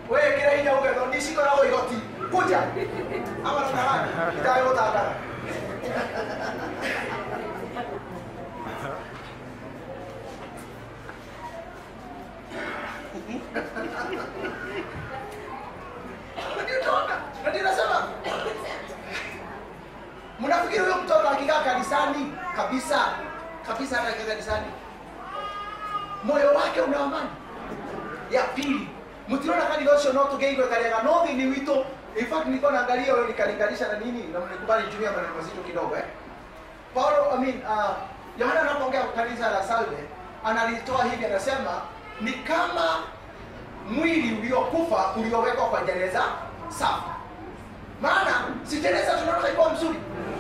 Wewe kile ina ugezo nisiko na wewe igoti. Kuja. Ama na haraka. Itayo tata. Ndio nasema. Mnafikiri huyo mtoto akikaa kanisani kabisa anakaa kanisani moyo wake una amani? Ya pili, mtiona kani losho noto geigo kalega nothi ni wito. In fact niko naangalia wewe nikalinganisha na nini na mnikubali tumia maneno mazito kidogo Paulo Yohana anapoongea kanisa la Salve analitoa hivi, anasema ni kama mwili uliokufa uliowekwa kwa gereza safi. Maana si gereza tunaona iko mzuri.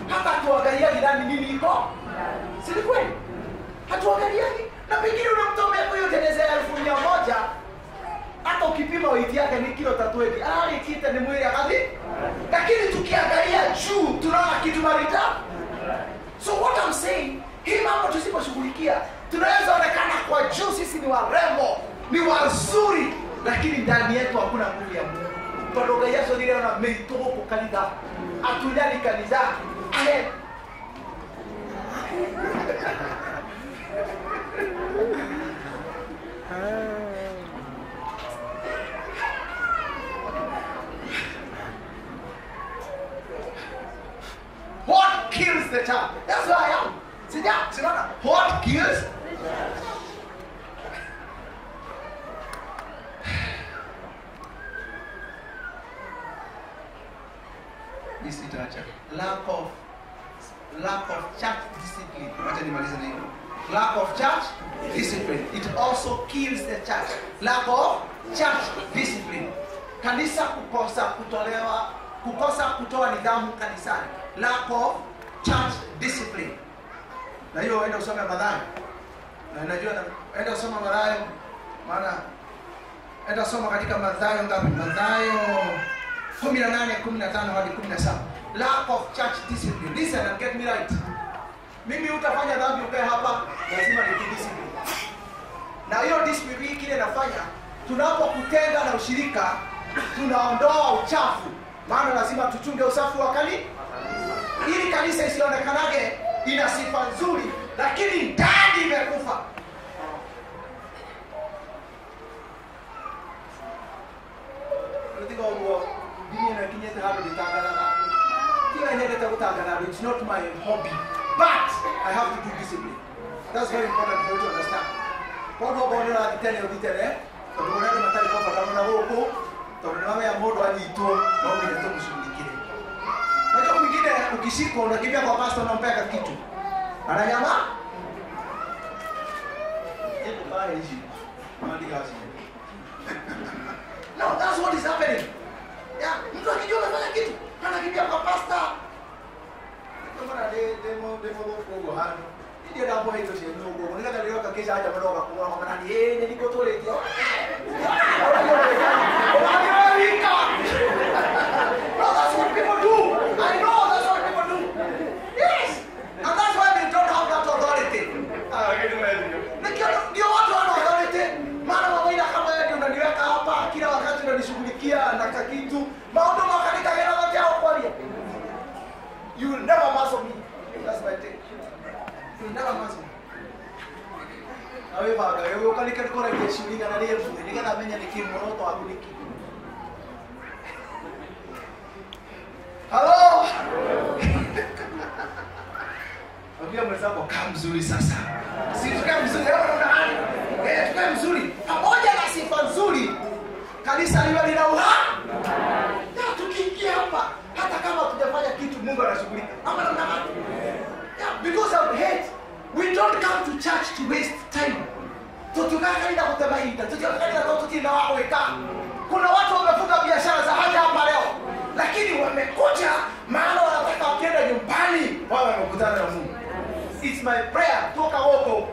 Hata tuangalia jirani nini iko. Si kweli? Hatuangaliani. Na pengine unamtomea huyo gereza ya 1100. Hata ukipima weight yake ni kilo 3. Ikita ni mwili akadi. Lakini tukiangalia juu tunaona kitu maridadi. So what I'm saying, hii mambo tusiposhughulikia, tunaweza onekana kwa juu sisi ni warembo, ni wazuri, lakini ndani yetu hakuna nguvu ya Mungu. Todoga Yesu ndio na meitoko kukalida. Atulali kanisa. Ale. What kills the child? That's who I am. See that? See that? What kills? This is lack of church discipline. Lack of church discipline. It also kills the church. Lack of church discipline. Kanisa kukosa kutoa nidhamu kanisani. Lack of church discipline. Na hiyo enda usome Mathayo. Na najua enda usome Mathayo, maana enda soma katika Mathayo ngapi? Mathayo 18:15 hadi 17. Lack of church discipline. Listen and get me right. Mimi utafanya dhambi ukae hapa, lazima nidiscipline. Na hiyo discipline kile nafanya, tunapokutenga na ushirika, tunaondoa uchafu. Maana lazima tuchunge usafi wa kanisa. Ili kanisa isionekanage ina sifa nzuri, lakini ndani imekufa. It's not my hobby, but I have to do discipline. That's very important for you to understand. Kwa hivyo bwana atitele. Tunaona matari kwa sababu na huko jitu na ungeto mshughulikie. Unajua mwingine ukishikwa unakimbia kwa pastor unampea kitu. Ananyama? Yetu baya hizi. Mali kazi. No, that's what is happening. Yeah, mtu akijua anafanya kitu, anakimbia kwa pastor. Kama na demo kwa hano. Ndio ndio hapo hizo sio ndogo. Unataka leo kakesha haja mdogo kwa mama nani niko tole ndio. No, that's what people do. I know that's what people do. Yes. And that's why they don't have that authority. Ndio watu wana authority. Maana wawaida kama yeye ndio unaniweka hapa kila wakati unanishughulikia na kitu. Maono makanika yana wote hao kwa hiyo. You will never muscle me. That's my take. You will never muscle me. Awe baga, wewe ukalika kora keshulinga na leo. Ningana menya nikimoroto akuliki. Hello. Ambia mwenzako kama mzuri sasa. Si tukae mzuri leo unaona? Tukae mzuri. Pamoja na sifa nzuri. Kanisa liwe lina uhai. Na tukiingia hapa hata kama tujafanya kitu Mungu anashughulika. Ama namna gani? Yeah, because of hate, we don't come to church to waste time. Tutukakaida kutabaida, tutukakaida tutina waweka. Kuna watu wamefunga biashara za haja hapa leo. Lakini wamekuja maana wanataka wakienda nyumbani wao wamekutana na Mungu. It's my prayer toka huko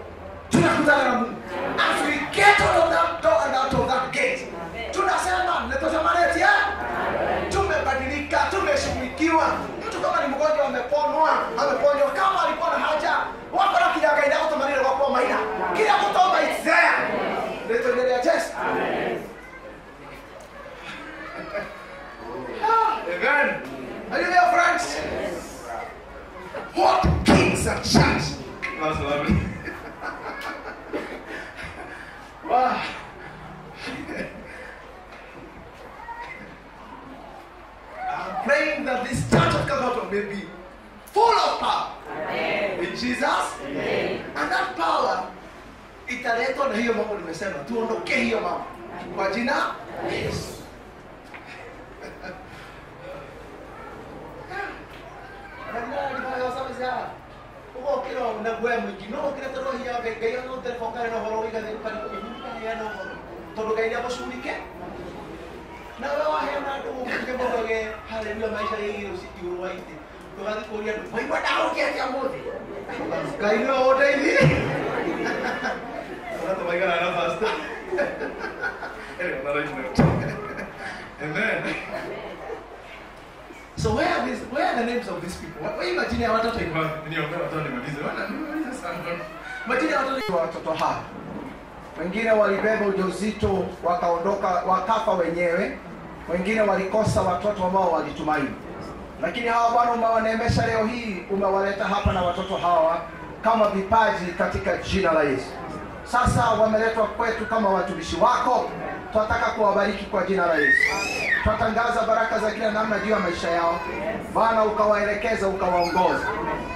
tunakutana na Mungu. As we get out of that door and out of that gate. Tunasema netozamaneti ya tumebadilika, tumeshughulikiwa. Mtu kama ni mgonjwa ameponywa kama alikuwa na haja wako na kijaga ina kutomanile kwa maina kila kutomba it's there. Netoendelea just amen. Amen. Are you there, friends? Yes. What kings at church? That's lovely. Wow. I'm praying that this church of Kagato may be full of power. Amen. In Jesus. Amen. And that power italetwa na hiyo mambo nimesema. Tuondoke hiyo mambo. Kwa jina Yesu. Ugo kilo na gwe mwingine kile toro hiya gaya no telefone na horo wiga de pani ko ya no todo gaya bo shulike na wewe hena ndo mkeboge haleluya maisha yeye usikiwa waite to hadi koria ndo mai bada ho kia ya mode gaya no ote ni ora to vaiga na fasta amen. So where are the names of these people? What imagine ya watoto hivi? Niombe watoto nimalize. Wana sana. Imagine watoto hawa. Wengine walibeba ujauzito wakaondoka wakafa wenyewe. Wengine walikosa watoto ambao walitumaini. Lakini hawa Bwana umewaneemesha leo hii, umewaleta hapa na watoto hawa kama vipaji katika jina la Yesu. Sasa wameletwa kwetu kama watumishi wako. Tunataka kuwabariki kwa jina la Yesu. Tunatangaza baraka za kila namna juu ya maisha yao. Bwana ukawaelekeza, ukawaongoza.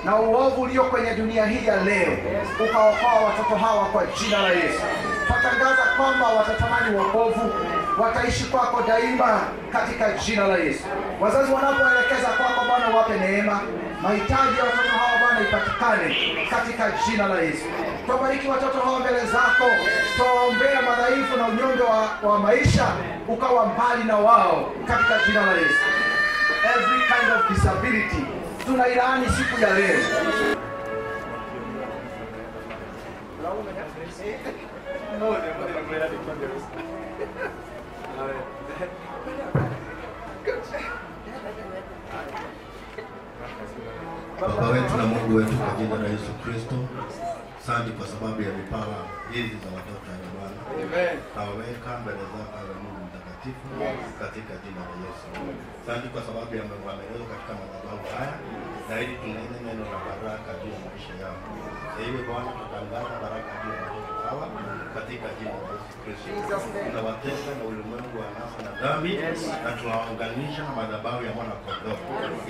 Na uovu ulio kwenye dunia hii ya leo, ukaokoa watoto hawa kwa jina la Yesu. Tunatangaza kwamba watatamani wokovu, wataishi kwako daima katika jina la Yesu. Wazazi wanapoelekeza kwako Bwana wape neema. Mahitaji ya watoto hawa Bwana ipatikane katika jina la Yesu. Tubariki watoto hawa mbele zako. Tuombea madhaifu na unyonge wa maisha ukawa mbali na wao katika jina la Yesu. Every kind of disability tunailaani siku ya leo. Baba wetu na Mungu wetu kwa jina la Yesu Kristo, asante kwa sababu ya vipawa hizi za watoto wa Bwana. Amen. Naweka mbele zako ewe Mungu mtakatifu katika jina la Yesu. Asante kwa sababu ya maendeleo katika madhabahu haya, na ili tunene neno la baraka juu ya maisha yao. Ewe Bwana, tutangaza baraka juu ya watoto hawa katika jina la Yesu Kristo. Tunawatenga na ulimwengu wa nafsi na dhambi, na tunawaunganisha na madhabahu ya mwana kondoo.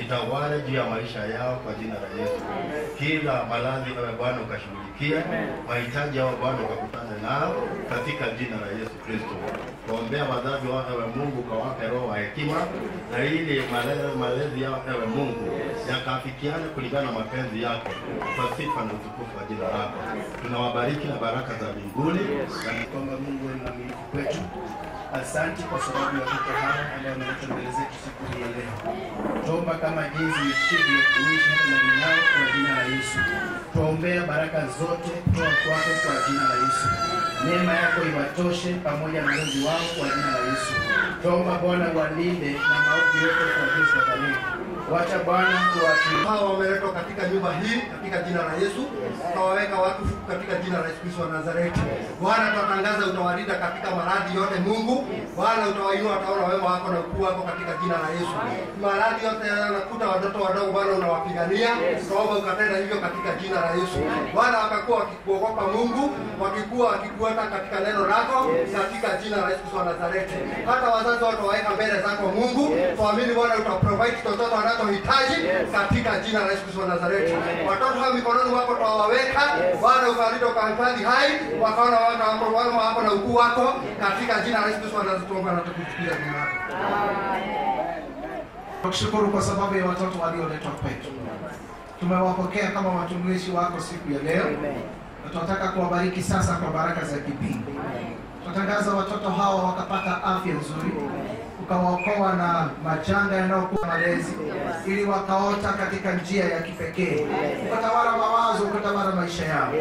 Itawale juu ya maisha yao kwa jina la Yesu. Kila maradhi ewe Bwana ukashughulikia, mahitaji yao Bwana ukakutane nao katika jina la Yesu Kristo. Kuombea wazazi wao ewe Mungu, kawape roho wa hekima, na ili malezi yao ewe Mungu yakafikiane kulingana na mapenzi yako, kwa sifa na utukufu wa jina lako. Tunawabariki na baraka za mbinguni, na kwamba Mungu ni mwaminifu kwetu. Asante kwa sababu ya watoto hawa ambao wameleta mbele zetu siku hii ya leo. Tuomba kama jinsi mshindi kuishi ndani yao kwa jina la Yesu. Tuombea baraka zote kutoka kwako kwa jina la Yesu. Neema yako iwatoshe pamoja na wazazi wao kwa jina la Yesu. Tuomba Bwana walinde na maovu yote kwa Yesu Kristo. Wacha Bwana tuwatie hao wameletwa katika nyumba hii katika jina la Yesu. Tutawaweka watu katika jina la Yesu Kristo wa Nazareti. Bwana, tunatangaza utawalinda katika maradhi yote Mungu. Bwana, utawainua wataona wema wako na ukuu wako katika jina la Yesu. Maradhi yote yanakuta watoto wadogo Bwana unawapigania. Tuomba ukatenda hivyo katika jina la Yesu. Bwana, wakakuwa wakikuogopa Mungu, wakikuwa wakikuata katika neno lako katika jina la Yesu Kristo wa Nazareti. Hata wazazi wao waweka mbele zako Mungu. Tuamini Bwana utaprovide chochote wanachohitaji katika jina la Yesu Kristo wa Nazareti. Watoto hao mikononi mwako tutawaweka. Bwana, ukalinde ukahifadhi hai, wakaona wako na ukuu wako katika jina la Yesu Kristo wa Nazareti. Tuomba na tukutukuza jina lako. Tukushukuru kwa sababu ya watoto walioletwa kwetu. Tumewapokea kama watumishi wako siku ya leo. Na tunataka kuwabariki sasa kwa baraka za kipindi. Tunatangaza watoto hawa wakapata afya nzuri, ukawaokoa na majanga yanayokuwa malezi, ili wakaota katika njia ya kipekee, ukatawala mawazo, ukatawala maisha yao,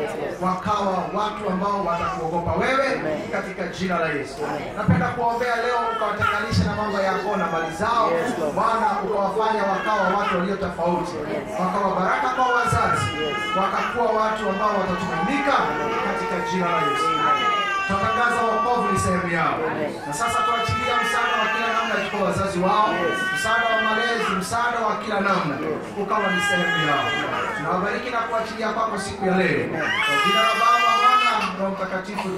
wakawa watu ambao watakuogopa wewe katika jina la Yesu. Napenda kuombea leo ukawatenganisha na mambo yako na mali zao Bwana, ukawafanya wakawa watu walio tofauti, wakawa baraka kwa wazazi, wakakuwa watu ambao watatumainika katika jina la Yesu. Tunatangaza wokovu ni sehemu yao. Na sasa tuachilia msaada wa kila namna kwa wazazi wao, msaada wa malezi, msaada wa kila namna ukawa ni sehemu yao. Tunawabariki na kuachilia kwako siku ya leo. Kwa jina la Baba, Mwana na Roho Mtakatifu.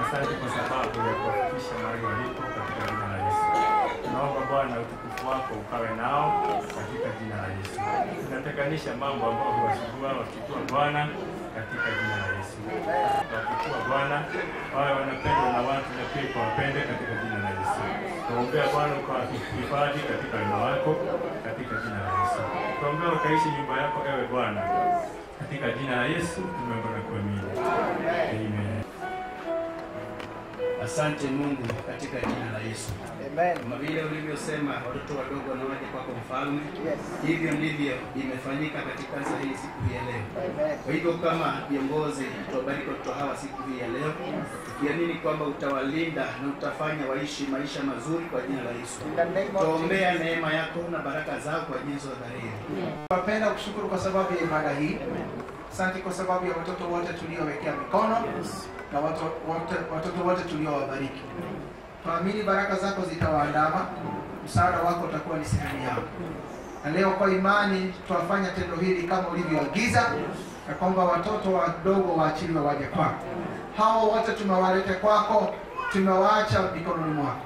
Asante kwa sababu ya kufikisha mahali walipo katika jina la Yesu. Tunaomba Bwana utukufu wako ukawe nao katika jina la Yesu. Tunatakanisha mambo ambayo huwasugua wakitua Bwana katika jina la Yesu. Wakitua Bwana wawe wanapendwa na watu na pia kuwapende katika jina la Yesu. Tuombea Bwana ukawahifadhi katika wema wako katika jina la Yesu. Tuombea ukaishi nyumba yako ewe Bwana katika jina la Yesu. Tumeomba na kuamini. Amen. Asante Mungu katika jina la Yesu. Amen. Kama vile ulivyosema watoto wadogo wanaoje kwako mfalme, hivyo ndivyo imefanyika katika hii siku hii ya leo. Amen. Kwa hivyo kama viongozi tuwabariki watoto hawa siku hii ya leo, tukiamini kwamba utawalinda na utafanya waishi maisha mazuri kwa jina la Yesu. Tuombea neema yako na baraka zako kwa jinsi wa dharia. Tunapenda kushukuru kwa sababu ya ibada hii. Asante kwa sababu ya watoto wote tuliowekea mikono na watoto wote tuliowabariki. Tuamini baraka zako zitawaandama, msaada wako utakuwa ni sehemu yao. Na leo kwa imani tuwafanya tendo hili kama ulivyoagiza, na kwamba watoto wadogo waachiliwe waje kwako. Hao wote tumewaleta kwako, tumewaacha mikononi mwako.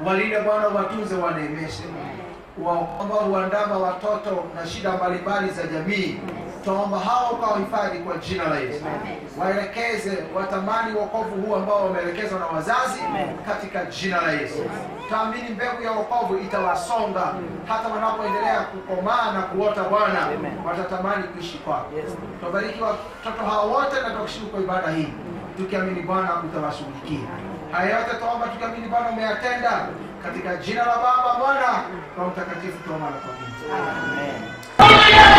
Walinde Bwana, watunze, waneemeshe. Waomba uandama watoto na shida mbalimbali za jamii. Tuomba hao ukawahifadhi kwa jina la Yesu. Waelekeze, watamani wokovu huu ambao wameelekezwa na wazazi katika jina la Yesu. Tuamini mbegu ya wokovu itawasonga hata wanapoendelea kukomaa na kuota Bwana, watatamani kuishi kwako. Tubariki watoto hao wote na tukushukuru kwa ibada hii. Tukiamini Bwana utawashughulikia. Haya yote tuomba tukiamini Bwana umeyatenda katika jina la Baba, Mwana, Roho Mtakatifu tuomba na kuamini. Amen.